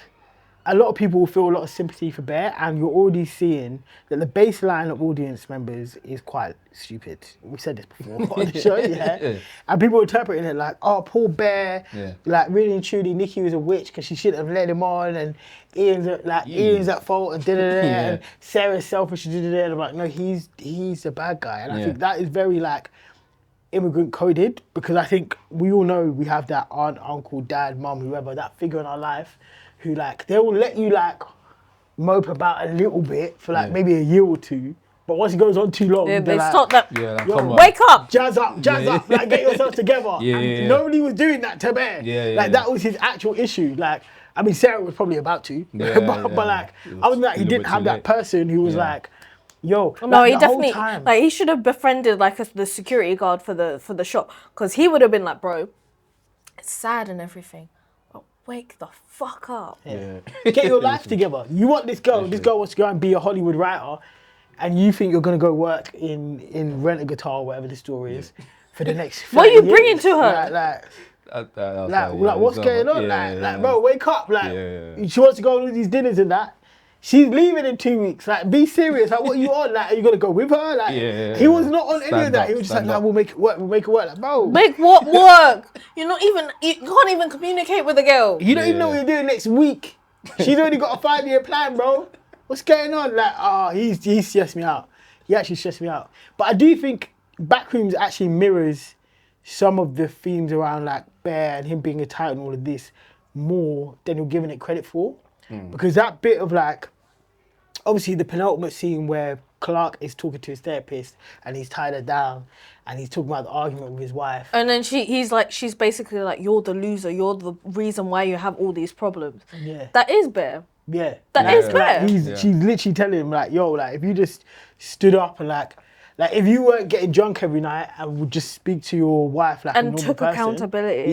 a lot of people will feel a lot of sympathy for Bear, and you're already seeing that the baseline of audience members is quite stupid. We said this before on the show, yeah. And people interpreting it like, oh, poor Bear, like really and truly, Nikki was a witch because she shouldn't have let him on, and Ian's at fault, and and Sarah's selfish, and I'm like, no, he's the bad guy, and I think that is very like immigrant coded, because I think we all know we have that aunt, uncle, dad, mum, whoever, that figure in our life who like, they will let you like mope about a little bit for like maybe a year or two, but once it goes on too long, They like, stop that. Like, Yo, come on. Wake up! jazz up, like get yourself together. And nobody was doing that to Bear. Like that was his actual issue. Like, I mean, Sarah was probably about to, but like, other than that, he didn't have that person who was like, yo, No, like, he the whole definitely time. like he should have befriended like the security guard for the shop, because he would have been like, bro, it's sad and everything, but wake the fuck up. Get your life together. You want this girl wants to go and be a Hollywood writer, and you think you're gonna go work in Rent a Guitar or whatever the story is for the next 30 What are you years. bringing to her? Like what's going on? Like, bro, wake up. Like, she wants to go on all these dinners and that. She's leaving in 2 weeks. Like, be serious. Like, what are you on? Like, are you gonna go with her? Like, he was not on any of that. He was just like, nah, we'll make it work. We'll make it work. Like, bro, Make what work? You can't even communicate with a girl. you don't even know what you're doing next week. She's already got a 5-year plan, bro. What's going on? Like, he stressed me out. He actually stressed me out. But I do think Backrooms actually mirrors some of the themes around like Bear and him being a titan and all of this more than you're giving it credit for. Because that bit of like, obviously the penultimate scene where Clark is talking to his therapist and he's tied her down and he's talking about the argument with his wife. And then she's basically like, you're the loser. You're the reason why you have all these problems. Yeah. That is Bear. Yeah. That is Bear. She's literally telling him like, yo, like if you just stood up and like if you weren't getting drunk every night and would just speak to your wife like a And normal took person, accountability.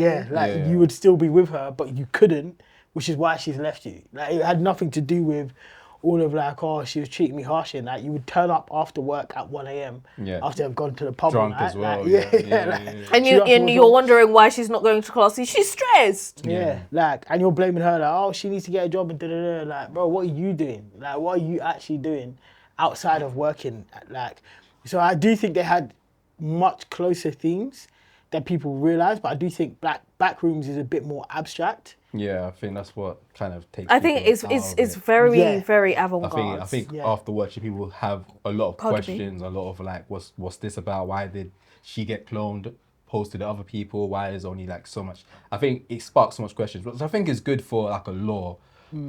you would still be with her, but you couldn't, which is why she's left you. Like, it had nothing to do with all of like, oh, she was treating me harshly. Like, you would turn up after work at 1 a.m. After they've gone to the pub Drunk all night. as well. Like, And you're wondering why she's not going to classes. She's stressed. Like, and you're blaming her like, oh, she needs to get a job and da-da-da. Like, bro, what are you doing? Like, what are you actually doing outside of working? Like, so I do think they had much closer themes than people realise, but I do think Backrooms is a bit more abstract. Yeah, I think that's what kind of takes. I think it's very very avant-garde. I think after watching, people have a lot of questions, a lot of like, what's this about? Why did she get cloned, posted to other people? Why is only like so much? I think it sparks so much questions, which I think is good for like a lore,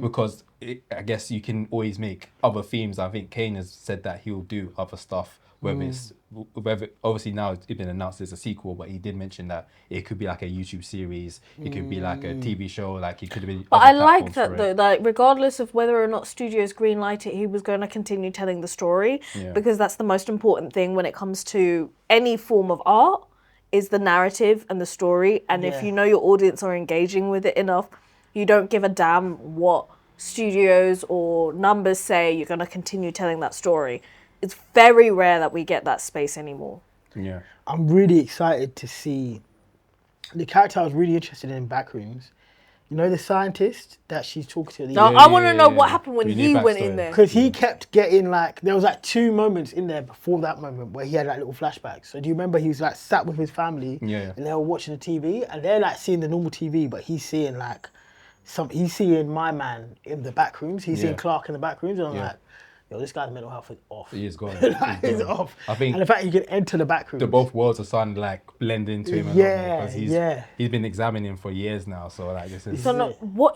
because I guess you can always make other themes. I think Kane has said that he'll do other stuff. Whether obviously now it's been announced as a sequel, but he did mention that it could be like a YouTube series, it could be like a TV show, like it could have been. But I like that though, like regardless of whether or not studios greenlight it, he was going to continue telling the story, because that's the most important thing when it comes to any form of art, is the narrative and the story. And if you know your audience are engaging with it enough, you don't give a damn what studios or numbers say you're going to continue telling that story. It's very rare that we get that space anymore. Yeah. I'm really excited to see the character I was really interested in Backrooms. You know the scientist that she's talking to? No, I want to know what happened when Do you he need went backstory? in there. Because he kept getting like, there was like 2 moments in there before that moment where he had like little flashbacks. So do you remember he was like sat with his family Yeah. and they were watching the TV and they're like seeing the normal TV, but he's seeing like he's seeing my man in the back rooms. He's seeing Clark in the back rooms and I'm like, yo, this guy's mental health is off. He is gone. He's off. I think and the fact he can enter the back rooms. both worlds are starting to like blend into him. Because he's been examining for years now. So like this is. So no, what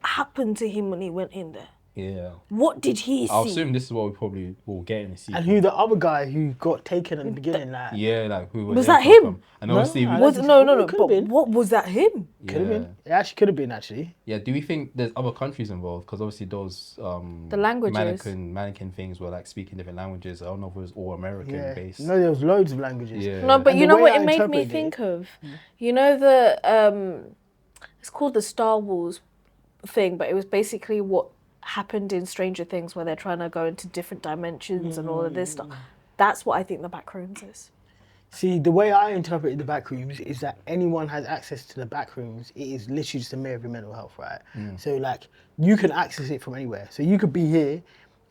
happened to him when he went in there? Yeah. What did he see? I'll assume this is what we probably will get in the sequel. And who the other guy who got taken at the beginning, like. Yeah, like who Was that him? From? And obviously, No, no. Could've But been. what was that him? Could have been. It actually could have been, actually. Yeah, do we think there's other countries involved? Because obviously those The languages. mannequin things were like speaking different languages. I don't know if it was all American based. No, there was loads of languages. Yeah. No, but And you the know way what I it made me interpreted think it- of? You know the it's called the Star Wars thing, but it was basically what happened in Stranger Things where they're trying to go into different dimensions and all of this stuff. That's what I think the Backrooms is. See, the way I interpret the backrooms is that anyone has access to the backrooms. It is literally just a mirror of your mental health, right? So, like, you can access it from anywhere. So you could be here,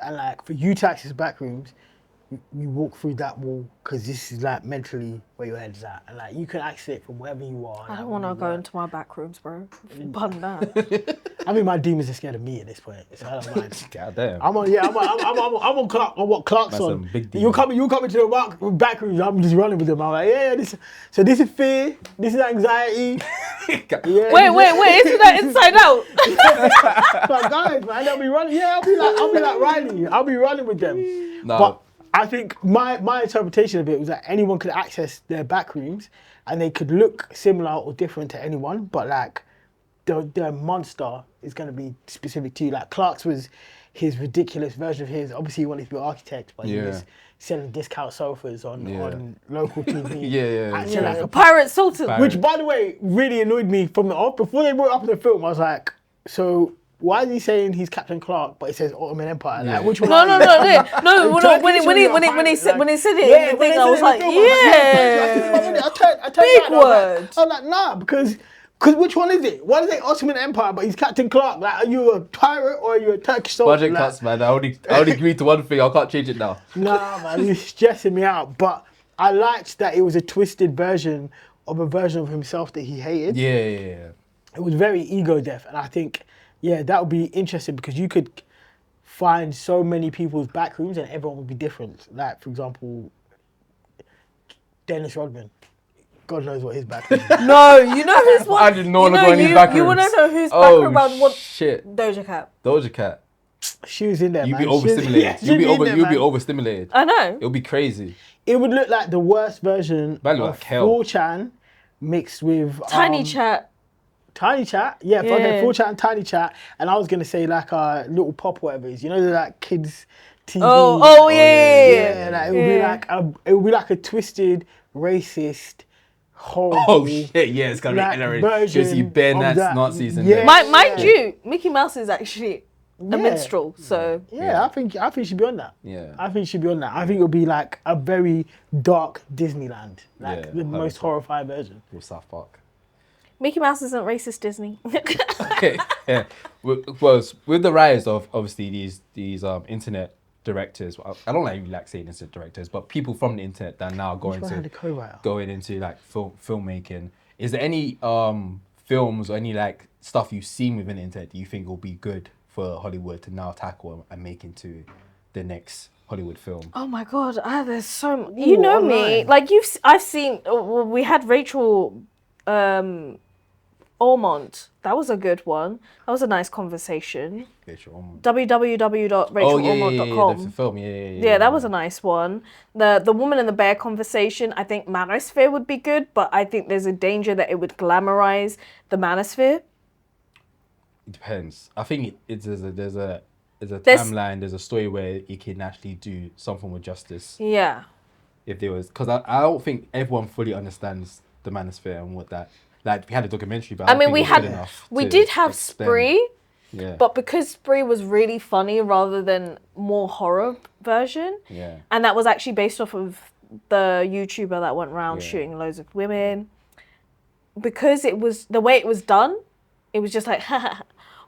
and like, for you to access backrooms, you walk through that wall because this is like mentally where your head's at, and like you can access it from wherever you are. I don't want to go into my backrooms, bro. Bun that. I mean, my demons are scared of me at this point, so I don't mind. God damn. I'm on Clark. On what Clark's That's on. some big You coming to the back rooms. I'm just running with them. I'm like, yeah, this. So this is fear. This is anxiety. Yeah, Wait, isn't that Inside Out? Like, guys, man, they'll be running. Yeah, I'll be like Riley. I'll be running with them. No. But I think my interpretation of it was that anyone could access their back rooms and they could look similar or different to anyone, but like the monster is going to be specific to you. Like Clark's was his ridiculous version of his. Obviously, he wanted to be an architect, but he was selling discount sofas on local TV. Yeah. Like A pirate sultan. which, by the way, really annoyed me from the off. Before they brought it up in the film, I was like, so why is he saying he's Captain Clark, but it says Ottoman Empire? Like, which one? No. When he said it in the thing, I was like, yeah. I turned Big around, I words. was like, nah, because which one is it? Why does it say Ottoman Empire, but he's Captain Clark? Like, are you a pirate or are you a Turkish soldier? Budget cuts, man. I only agreed to one thing. I can't change it now. Nah, man, he's stressing me out. But I liked that it was a twisted version of a version of himself that he hated. Yeah. It was very ego deaf, and I think, that would be interesting because you could find so many people's back rooms and everyone would be different. Like, for example, Dennis Rodman. God knows what his back room is. No, you know who's one. I didn't know any backrooms. You want to know whose backroom I want? Shit. Doja Cat. Doja Cat. She was in there, You'd man. be overstimulated. You'd be overstimulated. I know. It'll be crazy. It would look like the worst version That'd look of like hell. 4chan mixed with... Tiny Chat. Tiny Chat? Yeah, Yeah. okay, 4chan and Tiny Chat. And I was going to say like a Little Pop, whatever it is. You know, they're like kids' TV. Oh yeah. Yeah, like, it would be like a twisted, racist, horrible... Oh shit, yeah, it's gonna like, be hilarious. version You see bare of that. Nazis in Yeah. there. Mind you, Mickey Mouse is actually a minstrel, so Yeah, I think she should be on that. Yeah. I think she should be on that. I think it would be like a very dark Disneyland. Like Yeah, the most 100%. horrifying version. With South Park. Mickey Mouse isn't racist, Disney. Okay, yeah. Well, with the rise of obviously these internet directors, I don't like saying internet directors, but people from the internet that are now going into like filmmaking. Is there any films or any like stuff you've seen within the internet that you think will be good for Hollywood to now tackle and make into the next Hollywood film? Oh my god, there's so much. You know me, like I've seen. We had Rachel Ormond. That was a good one. That was a nice conversation. www.rachelormond.com. The film, Yeah, that was a nice one. The Woman in the Bear conversation, I think Manosphere would be good, but I think there's a danger that it would glamorize the Manosphere. It depends. I think there's a timeline, there's a story where you can actually do something with justice. Yeah. If there was, because I don't think everyone fully understands the Manosphere and what that. Like we had a documentary, but I mean, we did have explain. Spree, Yeah. But because Spree was really funny rather than more horror version, Yeah. and that was actually based off of the YouTuber that went around Yeah. shooting loads of women, because it was the way it was done, it was just like,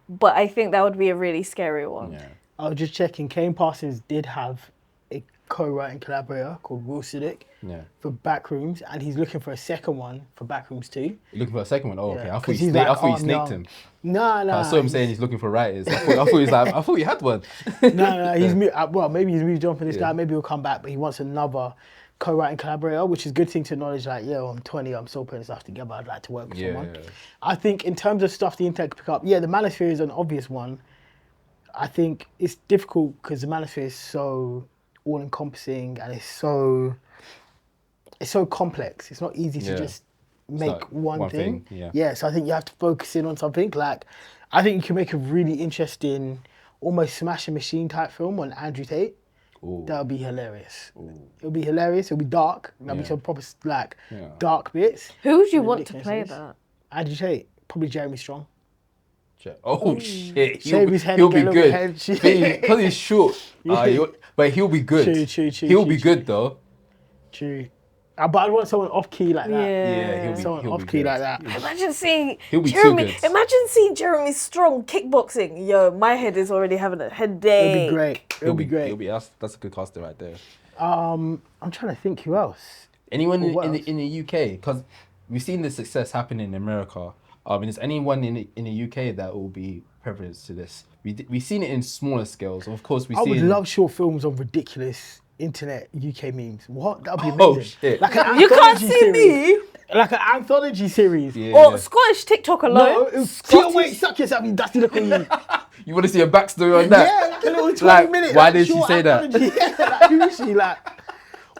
but I think that would be a really scary one. Yeah. I was just checking. Kane Parsons did have a co-writing collaborator called Will Siddick Yeah. for Backrooms, and he's looking for a second one for Backrooms too. You're looking for a second one? Oh, okay. Yeah, I thought 'cause you, he's snaked, like, I thought you oh, snaked no. him. No, I saw him saying he's looking for writers. I thought he was like, I thought you had one. no. He's well, maybe he's moved on for this Yeah. guy. Maybe he'll come back, but he wants another co-writing collaborator, which is a good thing to acknowledge. Like, yo, I'm 20, I'm still putting stuff together. I'd like to work with someone. Yeah. I think in terms of stuff the internet could pick up, yeah, the Manosphere is an obvious one. I think it's difficult because the Manosphere is so all-encompassing and it's so complex. It's not easy to Yeah. just make like one thing. Yeah. So I think you have to focus in on something. Like, I think you can make a really interesting, almost Smash and Machine type film on Andrew Tate. Ooh. That would be hilarious. Ooh. It'll be hilarious. It'll be dark. There'll be Yeah. some proper like Yeah. dark bits. Who would you want to Ridiculousness. play that? Andrew Tate, probably Jeremy Strong. Oh shit! Shave his head He'll and be get a little good head. because he's short. But he'll be good. True, He'll be good though. True. But I'd want someone off key like that. Yeah, he'll be. Someone he'll off be key good. like that. Imagine seeing He'll be too Jeremy. good. Imagine seeing Jeremy Strong kickboxing. Yo, my head is already having a headache. It'll be great. It'll be great. He'll be. That's a good caster right there. I'm trying to think who else. Anyone What in else? the UK, because we've seen the success happen in America. And is anyone in the UK that will be privileged to this? We've seen it in smaller scales. Of course, we I see. would love short films on ridiculous internet UK memes. What? That'd be Oh amazing. shit! Like an You can't anthology see series. me. Like an anthology series. Yeah. Or Scottish TikTok No, alone. it was, wait, suck yourself, you dusty look on you. You want to see a backstory on that? Yeah, like a little 20 Like, minutes. why like a did she short say that? anthology. Yeah, like who is she? Like,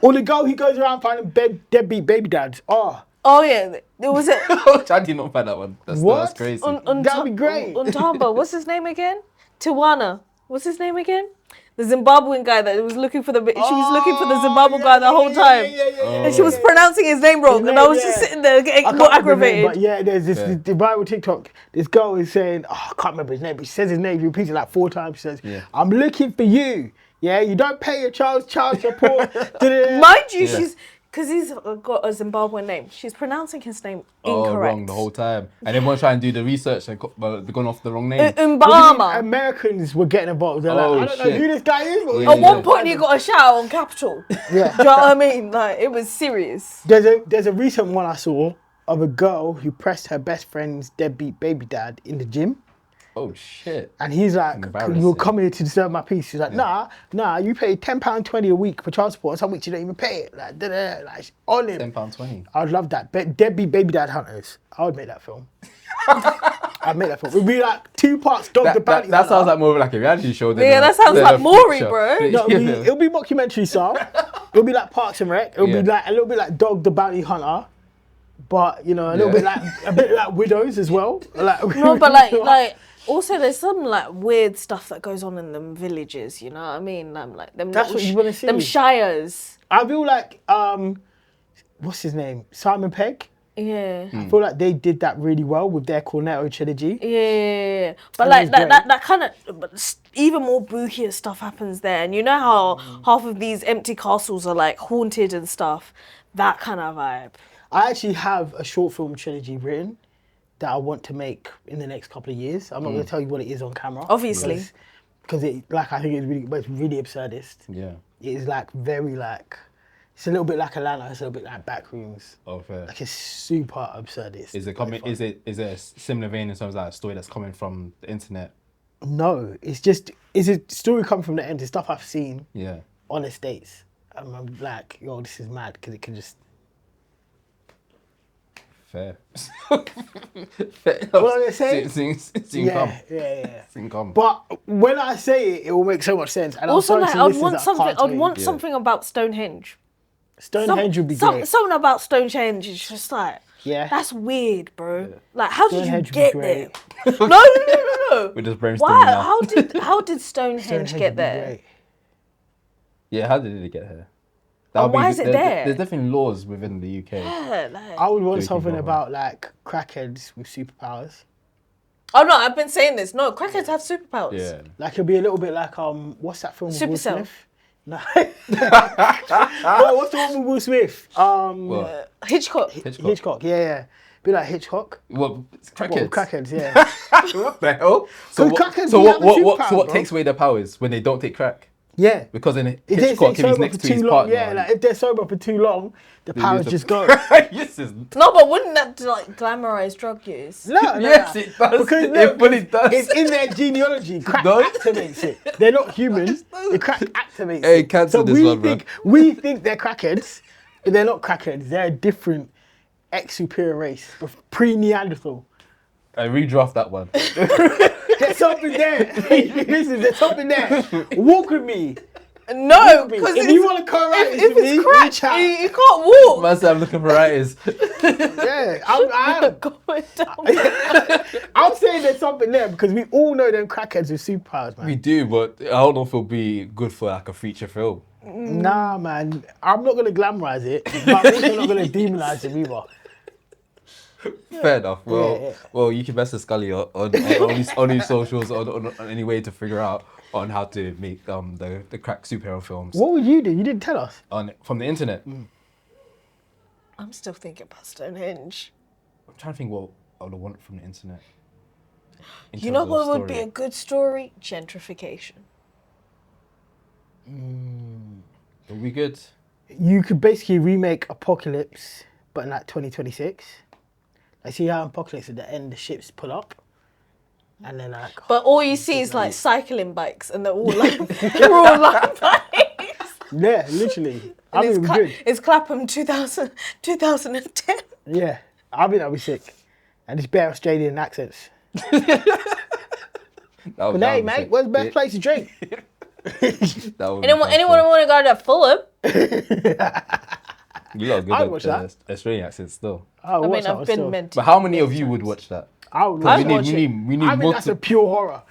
or the girl who goes around finding deadbeat baby dads. Oh, Oh yeah, there was a I did not find that one. That's What? crazy. That'd be great. On Tumblr. What's his name again? Tiwana. What's his name again? The Zimbabwean guy that was looking for the. She was looking for the Zimbabwean guy the whole time, and she was pronouncing his name wrong, and I was just sitting there getting more aggravated. But yeah, there's this the viral TikTok. This girl is saying, oh, I can't remember his name, but she says his name. She repeats it like 4 times. She says, I'm looking for you. Yeah, you don't pay your child support. Mind you, she's because he's got a Zimbabwean name. She's pronouncing his name incorrect. Wrong the whole time, and everyone trying to do the research and they've gone off the wrong name. Mbama. Americans were getting involved. They're like, I don't know who this guy is. But At one point, he got a shout on Capital. Yeah. Do you know what I mean? Like, it was serious. There's a recent one I saw of a girl who pressed her best friend's deadbeat baby dad in the gym. Oh shit! And he's like, Embarrassing. you'll come here to disturb my peace. She's like, nah, you pay £10.20 a week for transport, and some weeks you don't even pay it. Like, like on him. £10.20. I'd love that. Deadbeat baby dad hunters. I would make that film. I'd make that film. It'd be like 2 parts Dog the Bounty That Hunter. sounds like more of like a reality show. Than Yeah, that sounds like Maury, bro. No, it'll be mockumentary style. It'll be like Parks and Rec. It'll be like a little bit like Dog the Bounty Hunter, but you know, a bit like Widows as well. Like, No, but like also there's some like weird stuff that goes on in them villages. You know what I mean? Like them. That's what you wanna see. Them shires. I feel like what's his name? Simon Pegg. Yeah. I feel like they did that really well with their Cornetto trilogy. Yeah, but And like it was great. that kind of even more bookier stuff happens there, and you know how half of these empty castles are like haunted and stuff. That kind of vibe. I actually have a short film trilogy written that I want to make in the next couple of years. I'm not going to tell you what it is on camera. Obviously. Because it's really absurdist. Yeah. It is like very like, it's a little bit like Atlanta, it's a little bit like Backrooms. Oh, fair. Like it's super absurdist. Is it coming? Is it a similar vein in terms of like a story that's coming from the internet? No, it's a story coming from the end. It's stuff I've seen Yeah. on estates. And I'm like, yo, this is mad because it can just. Fair. What am I saying? Seeing come. Yeah. Seeing come. But when I say it, it will make so much sense. And Also, I'm like sorry to I'd listeners want that I something. can't I'd tell want you. something about Stonehenge. Stonehenge would be great. Something about Stonehenge is just like. Yeah. That's weird, bro. Like, how did you Stonehenge would be get there? great. No. We're just brainstorming Why? Stonehenge How did Stonehenge would get be there? great. Yeah, how did it get here? And why is it there? There's different laws within the UK. Yeah, like, I would want Joking something brother. about like crackheads with superpowers. Oh no, I've been saying this. No, crackheads have superpowers. Yeah. Like it'll be a little bit like what's that film with Will Supercell. Smith? No. No, what's the one with Will Smith? What? Hitchcock. Hitchcock. Yeah. Be like Hitchcock. Well, it's What, crackheads. with crackheads, yeah. What the hell? So 'Cause crackheads so be having what superpowers, bro. takes away their powers when they don't take crack? Yeah. Because in If they Hitchcock, stay if he's sober next for to his too long, partner, yeah, like if they're sober for too long, the powers just go. Yes, it's No, but wouldn't that like glamorize drug use? No, Yes, it does. Because It fully does. It's in their genealogy. Crack No. activates it. They're not humans. The crack activates Hey, it. cancel So this one, bro. we think they're crackheads, but they're not crackheads. They're a different ex-superior race, pre-Neanderthal. I redraft that one. There's something there. Hey, listen, there's something there. Walk with me. No, me. because If you wanna co-write this if with me, it's crack, reach out. you can't walk. Man said I'm looking for writers. Yeah, I am. Going down. I'm saying there's something there because we all know them crackheads with superpowers, man. We do, but I don't know if it'll be good for like a feature film. Nah, man. I'm not going to glamorize it, but I'm also not going to demonize them either. Fair enough. Well, Yeah. well, you can message Scully on his socials on any way to figure out on how to make the crack superhero films What would you do? You didn't tell us. from the internet. I'm still thinking about Stonehenge. I'm trying to think what I would want from the internet. in You terms know of what would be story. a good story? Gentrification. It would be good. You could basically remake Apocalypse, but in like 2026. I see how Apocalypse at the end the ships pull up, and then like. But all you see is like cycling bikes, and they're all like they're all like bikes. Yeah, literally. I And think it'd be good. it's Clapham 2010. Yeah, I think that'd be sick. And it's bare Australian accents. But hey, mate, where's the best place to drink? Anyone want to go to Fulham? You lot are I'd good watch at that. Australian accents still. Oh, I what's mean, that I've been still? meant to. But how many of you would watch that? I would I'd watch watch it. it. We need I mean, that's a multiple. pure horror.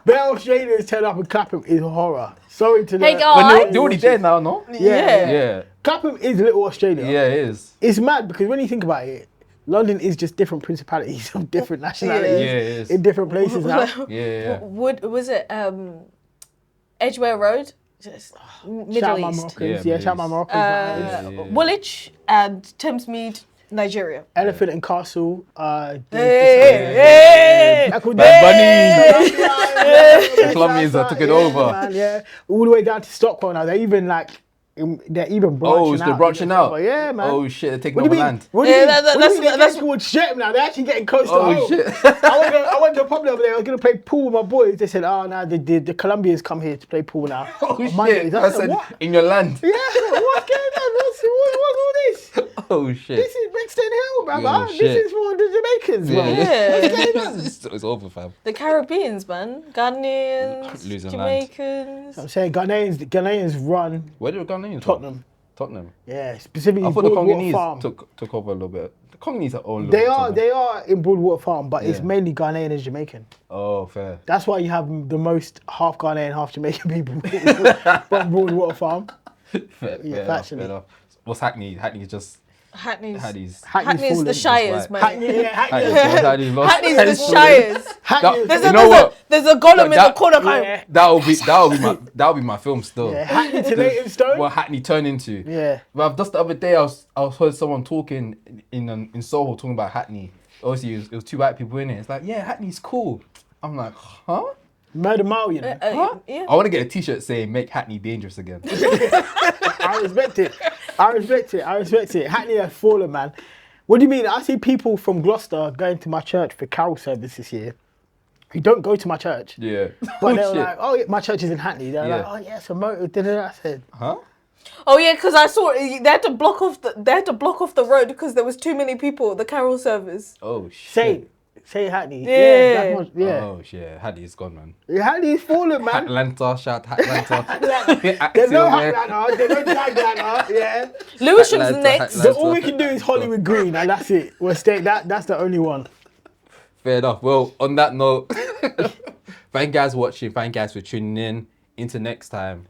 Bare Australians turn up and Clapham is horror. Sorry to the. Hey, guys. Well, they're already there now, no? Yeah. Yeah. Clapham is little Australia. Yeah, it is. It's mad because when you think about it, London is just different principalities of different nationalities Yeah, it is. in different places now. Yeah. Was it Edgware Road? Just Shout Middle out my East. Moroccans. Yeah, Yeah, shout out my Middle Moroccans. Yeah. Woolwich and Thamesmead, Nigeria. Elephant and Castle. Hey, Colombians are taking over. Man, yeah, all the way down to Stockwell now. They're even branching out. They're branching out. Yeah, man. Oh shit, they're taking What do over you mean? land. What do you Yeah, mean? that's- What do you mean? They're that's- getting towards Streatham now. They're actually getting close to Oh home. shit. I went to a pub the other day. I was going to play pool with my boys. They said, "Oh, no, the Colombians come here to play pool now." Oh On Mondays. shit. I I said, said "What?" in your land. Yeah, what's going on? What's all this? Oh shit. This is Brixton Hill, brother. Oh, This shit. is for the Jamaicans, bro. Yeah. It's over, fam. The Caribbeans, man. Ghanaians, Losing land. Jamaicans. I'm saying Ghanaians run Where did the Ghanaians? Tottenham. Tottenham. Yeah, specifically I thought the Broadwater Farm. Congolese took over a little bit. The Congolese are all. They are in Broadwater Farm, but it's Yeah. mainly Ghanaian and Jamaican. Oh, fair. That's why you have the most half Ghanaian, half Jamaican people from Broadwater Farm. Fair enough, factually. fair enough. What's Hackney? Hackney's just Hackney's Hackney's. Hackney's fallen. the Shires, man. Hackney, yeah, Hackney. Hackney's lost. Hackney's the fallen. Shires. Hackney. There's You a, know there's, what? a, there's a golem in the That- corner. Yeah. That'll be my film still. Yeah, Hackney to Leytonstone. What Hackney turned into. Yeah. Well, just the other day I was heard someone talking in Soho talking about Hackney. Obviously it was two white people in it. It's like, yeah, Hackney's cool. I'm like, huh? Murder Mile, you know. Yeah. I want to get a T-shirt saying "Make Hackney dangerous again." I respect it. I respect it. Hackney has fallen, man. What do you mean? I see people from Gloucester going to my church for carol service this year who don't go to my church. Yeah. But they're shit. like, oh, yeah, my church is in Hackney. They're Yeah. like, oh, yeah, it's a motor. I said, Huh? Oh yeah, because I saw they had to block off the road because there was too many people at the carol service. Oh shit. say Hackney. Yeah. That's yeah. Oh shit. Hackney's gone, man. Hackney's fallen, man. Atlanta, shout Atlanta. There's no Atlanta. Atlanta. There's no Atlanta. Yeah. Lewisham's Atlanta, next. Atlanta. So all we can do is Hollywood Green, and that's it. We're staying. That's the only one. Fair enough. Well, on that note, thank you guys for watching. Thank you guys for tuning in. Until next time.